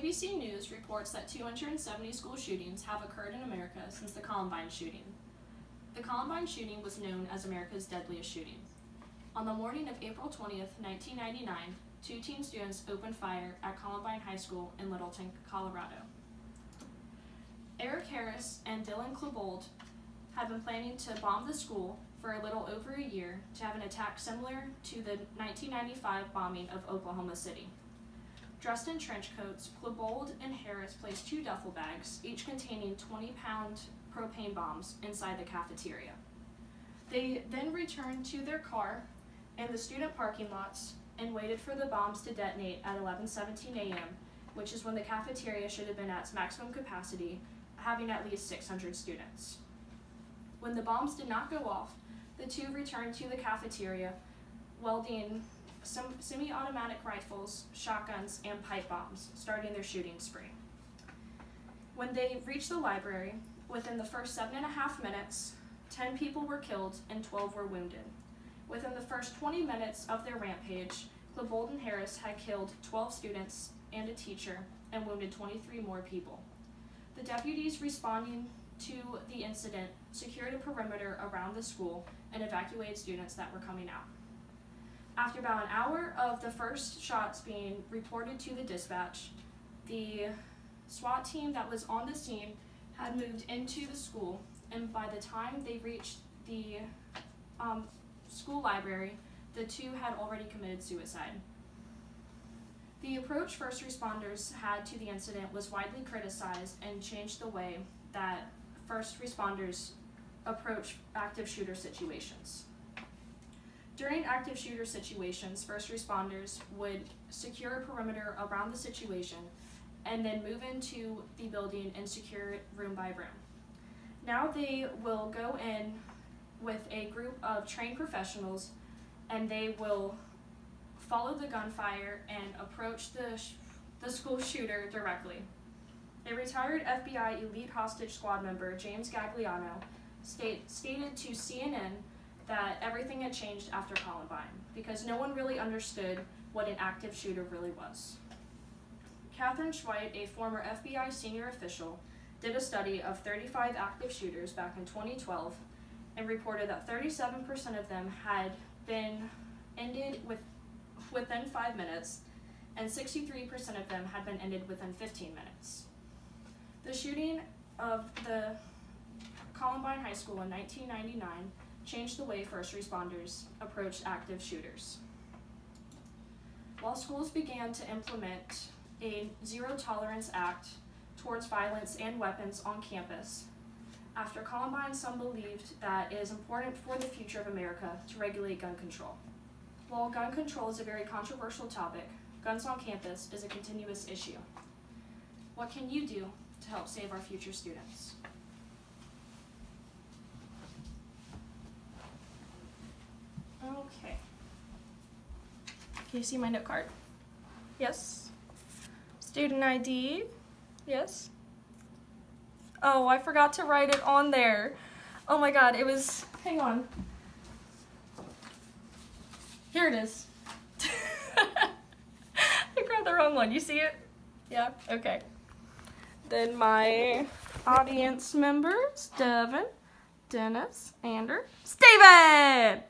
ABC News reports that 270 school shootings have occurred in America since the Columbine shooting. The Columbine shooting was known as America's deadliest shooting. On the morning of April 20th, 1999, two teen students opened fire at Columbine High School in Littleton, Colorado. Eric Harris and Dylan Klebold had been planning to bomb the school for a little over a year to have an attack similar to the 1995 bombing of Oklahoma City. Dressed in trench coats, Klebold and Harris placed 2 duffel bags, each containing 20-pound propane bombs, inside the cafeteria. They then returned to their car in the student parking lots and waited for the bombs to detonate at 11:17 a.m., which is when the cafeteria should have been at its maximum capacity, having at least 600 students. When the bombs did not go off, the two returned to the cafeteria, wielding some semi-automatic rifles, shotguns, and pipe bombs, starting their shooting spree. When they reached the library, within the first 7.5 minutes, 10 people were killed and 12 were wounded. Within the first 20 minutes of their rampage, Klebold and Harris had killed 12 students and a teacher and wounded 23 more people. The deputies responding to the incident secured a perimeter around the school and evacuated students that were coming out. After about an hour of the first shots being reported to the dispatch, the SWAT team that was on the scene had moved into the school, and by the time they reached the school library, the two had already committed suicide. The approach first responders had to the incident was widely criticized and changed the way that first responders approach active shooter situations. During active shooter situations, first responders would secure a perimeter around the situation and then move into the building and secure it room by room. Now they will go in with a group of trained professionals, and they will follow the gunfire and approach the school shooter directly. A retired FBI elite hostage squad member, James Gagliano, stated to CNN that everything had changed after Columbine because no one really understood what an active shooter really was. Catherine Schweit, a former FBI senior official, did a study of 35 active shooters back in 2012 and reported that 37% of them had been ended within 5 minutes, and 63% of them had been ended within 15 minutes. The shooting of the Columbine High School in 1999 changed the way first responders approached active shooters. While schools began to implement a Zero Tolerance Act towards violence and weapons on campus, after Columbine, some believed that it is important for the future of America to regulate gun control. While gun control is a very controversial topic, guns on campus is a continuous issue. What can you do to help save our future students? Okay. Can you see my note card? Yes. Student ID? Yes. Oh, I forgot to write it on there. Oh my god, it was, hang on. Here it is. I grabbed the wrong one. You see it? Yeah? Okay. Then my audience members, Devin, Dennis, Ander, Steven!